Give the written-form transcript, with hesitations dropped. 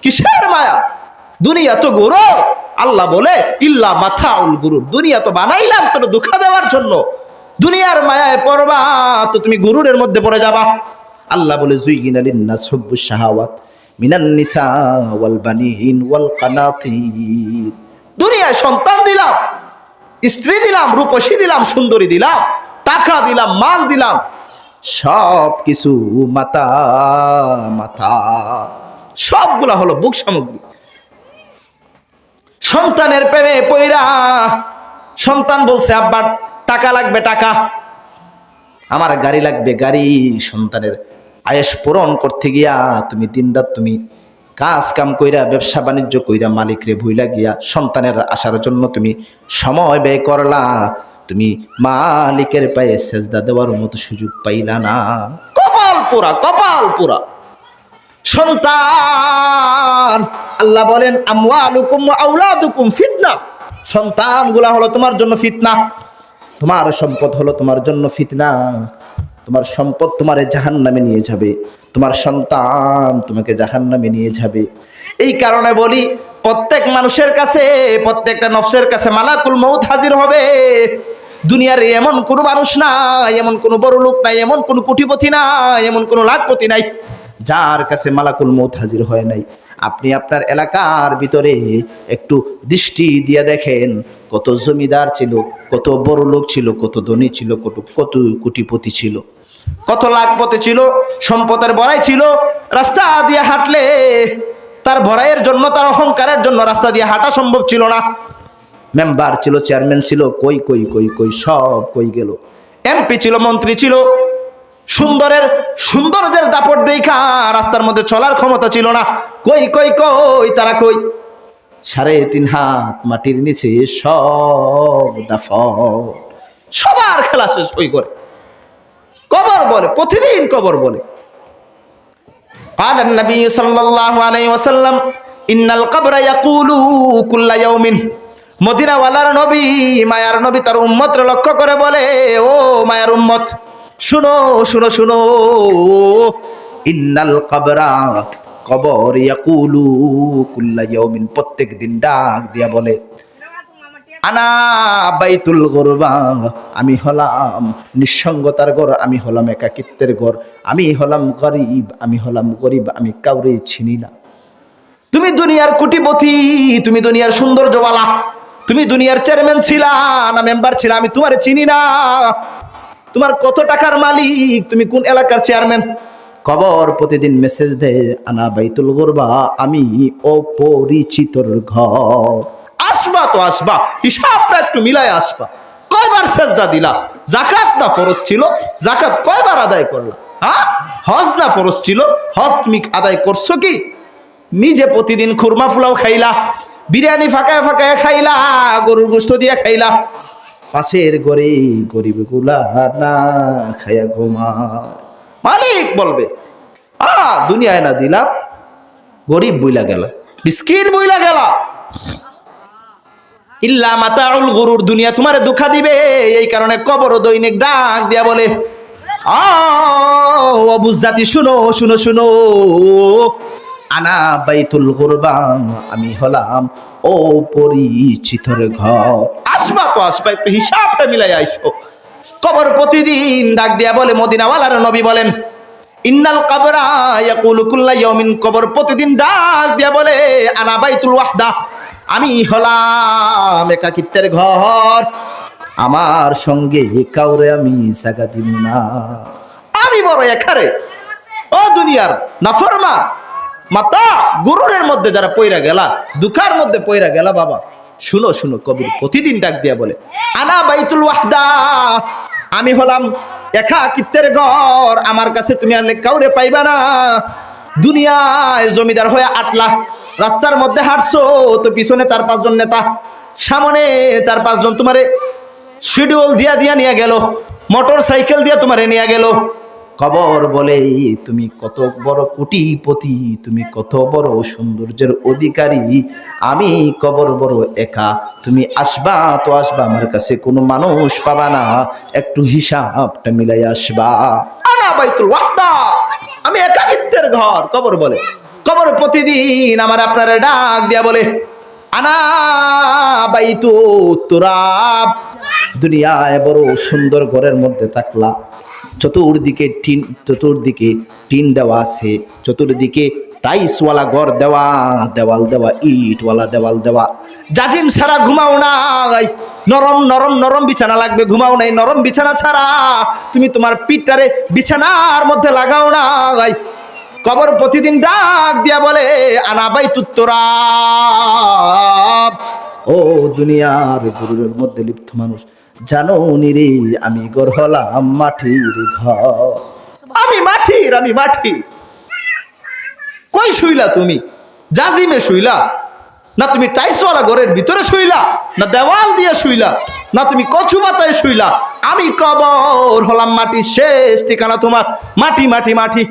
কিসের মায়া? দুনিয়া তো গরুর। আল্লাহ বলে ইল্লা মাথাউল গুরুর, দুনিয়া তো বানাইলাম তোর ধোঁকা দেওয়ার জন্য। দুনিয়ার মায়ায় পড়বা তো তুমি গুরুরের মধ্যে পড়ে যাবা। আল্লাহ বলে যুইয়িনা লিন-নাস হুব্বুশ শাহাওয়াত মিনান নিসা ওয়াল বানিন ওয়াল কানাতির। দুনিয়ায় সন্তান দিলাম, স্ত্রী দিলাম, রূপসী দিলাম, সুন্দরী দিলাম, টাকা দিলাম, মাল দিলাম, সব কিছু মাতা মাথা, সবগুলা হলো বুক সামগ্রী। সন্তানের প্রেমে পইরা সন্তান বলছে আব্বা টাকা লাগবে, টাকা, আমার গাড়ি লাগবে, গাড়ি। সন্তানের আয়েশ পূরণ করতে গিয়া তুমি দিনরাত তুমি কাজ কাম কইরা, ব্যবসা বাণিজ্য কইরা, মালিকরে ভুইলা গিয়া সন্তানের আসার জন্য তুমি সময় ব্যয় করলা, তুমি মালিকের পায়ে সেজদা দেওয়ার মতো সুযোগ পাইলা না। কপাল পোড়া, কপাল পোড়া সন্তান। আল্লাহ বলেন আমওয়ালুকুম ওয়া আওলাদুকুম ফিতনা, সন্তানগুলা হলো তোমার জন্য ফিতনা, তোমার সম্পদ হলো তোমার জন্য ফিতনা। তোমার সম্পদ তোমারে জাহান্নামে নিয়ে যাবে, তোমার সন্তান তোমাকে জাহান্নামে নিয়ে যাবে। এই কারণে বলি প্রত্যেক মানুষের কাছে, প্রত্যেকটা নফসের কাছে মালাকুল মউত হাজির হবে। দুনিয়ার এমন কোনো মানুষ নাই, এমন কোনো বড় লোক নাই, এমন কোনো কোটিপতি নাই, এমন কোনো লাখপতি নাই যার কাছে মালাকুল মউত হাজির হয় নাই। আপনি আপনার এলাকার ভিতরে একটু দৃষ্টি দিয়ে দেখেন, কত জমিদার ছিল, কত বড় লোক ছিল, কত ধনী ছিল, কত কোটিপতি ছিল, কত লাখপতি ছিল, সম্পদের ভরাই ছিল। রাস্তা দিয়ে হাঁটলে তার ভরাইয়ের জন্য, তার অহংকারের জন্য রাস্তা দিয়ে হাঁটা সম্ভব ছিল না। মেম্বার ছিল, চেয়ারম্যান ছিল, কই কই কই কই সব কই গেল। এমপি ছিল, মন্ত্রী ছিল, সৌন্দর্যের দাপট দেখা রাস্তার মধ্যে চলার ক্ষমতা ছিল না, কই কই কই তারা কই। 3.5 হাত মাটির নিচে সব দাফন, সবার খেলা শেষ হই করে কবর বলে, প্রতিদিন কবর বলে। قال النبي صلى الله عليه وسلم ان القبر يقول كل يوم। মদিনা ওয়ালার নবী, মায়ার নবী তার উম্মতরে লক্ষ্য করে বলে, ও মায়ার উম্মত শুনো শুনো শুনো, ইন্নাল কবরা, কবর, ইয়াকুলু কুল্লা ইয়াউমিন, প্রত্যেক দিন ডাক দিয়া বলে, আনা বাইতুল গুরবা, আমি হলাম নিঃসঙ্গতার ঘর, আমি হলাম একাকিত্বের ঘর, আমি হলাম গরিব, আমি হলাম গরিব, আমি কাউরে চিনি না। তুমি দুনিয়ার কোটিপতি, তুমি দুনিয়ার সৌন্দর্যওয়ালা, তুমি দুনিয়ার চেয়ারম্যান ছিলা না মেম্বার ছিলা, আমি তোমারে চিনি না। তোমার কত টাকার মালিক, তুমি কোন এলাকার চেয়ারম্যান। কবর প্রতিদিন মেসেজ দেয়, আনা বাইতুল গুরবা, আমি অপরিচিতর ঘর। আসবা তো আসবা, হিসাবটা একটু মিলায় আসবা। কয়বার সেজদা দিলা? যাকাত না ফরজ ছিল? যাকাত কয়বার আদায় করলা? হ্যাঁ, হজ না ফরজ ছিল? হজ তুমি আদায় করছো কি? নিজে প্রতিদিন খুরমা ফুলাও খাইলা, বিরিয়ানি ফাঁকায় ফাঁকায় খাইলা, গরুর গোশত দিয়া খাইলা, পাশের ঘরে গরিব গুলা না খাইয়া ঘুমা। মালিক বলবে দুনিয়ায় না দিলাম, গরিব বইলা গেলা, মিসকিন বইলা গেলা। ইল্লা মাতাউল গুরুর, দুনিয়া তোমারে ধোঁকা দিবে। এই কারণে কবর দৈনিক ডাক দিয়া বলে, অবুঝ জাতি শুনো শুনো শুনো, আনা বাইতুল গুরবা, আমি হলাম অপরিচিতর ঘর। আসবা তো আসবা, একটু হিসাবটা মিলাই আইসো। কবর প্রতিদিন ডাক দিয়া বলে, মদিনাওয়ালার নবী বলেন, ইন্নাল কবরা ইয়াকুলু কুল্লা ইয়াউমিন, কবর প্রতিদিন ডাক দিয়া বলে, আনা বাইতুল ওয়াহদা, আমি হলাম একাকিত্বের ঘর, আমার সঙ্গে কাউরে আমি জায়গা দিব না, আমি বড় একারে। ও দুনিয়ার নাফরমান মাতা, গুরুরের মধ্যে যারা পয়রা গেলা, দুঃখার মধ্যে পয়রা গেলা, বাবা শুনো শুনো, কবির প্রতিদিন ডাক দিয়া বলে, আনা বাইতুল ওয়াহদা, আমি হলাম একাকিত্বের ঘর, আমার কাছে তুমি আনলে কাউরে পাইবা না। দুনিয়ায় জমিদার হয়ে আটলা, রাস্তার মধ্যে হাঁটছো তো পিছনে 4-5 জন নেতা, সামনে 4-5 জন তোমারে শিডিউল দিয়া দিয়া নিয়ে গেল, মোটর সাইকেল দিয়া তোমারে নিয়ে গেল। কবর বলে, তুমি কত বড় কোটিপতি, তুমি কত বড় সৌন্দর্যের অধিকারী, আমি কবর বড় একা, তুমি আসবা তো আসবা, আমার কাছে কোনো মানুষ পাবা না, একটু হিসাবটা মিলাই আসবা। আনা বাইতুল ওয়াহদা, আমি একাকিত্বের ঘর, কবর বলে। কবর প্রতিদিন আমার আপনার ডাক দিয়া বলে আনা বাইতু তুরাব, দুনিয়ায় বড় সুন্দর ঘরের মধ্যে থাকলা, চতুর্দিকে টিন দেওয়া আছে, চতুর্দিকে টাইসওয়ালা ঘর দেওয়া, দেওয়াল দেওয়া, ইটওয়ালা দেওয়াল দেওয়া, জাজিম ছাড়া ঘুমাও নাই, নরম নরম নরম বিছানা লাগবে, ঘুমাও নাই নরম বিছানা ছাড়া, তুমি তোমার পিঠটারে বিছানার মধ্যে লাগাও নাই। কবর প্রতিদিন ডাক দিয়া বলে আনা বাইতুত তুরাব, ও দুনিয়ার গুরুরের মধ্যে লিপ্ত মানুষ, জানো নি রে আমি ঘর হলাম মাটির ঘর, আমি মাটি। কই শুইলা তুমি? জাজিমে শুইলা, না তুমি টাইসওয়ালা ঘরের ভিতরে শুইলা, না দেওয়াল দিয়ে শুইলা, না তুমি কচু পাতায় শুইলা? আমি কবর হলাম মাটি, শেষ ঠিকানা তোমার মাটি।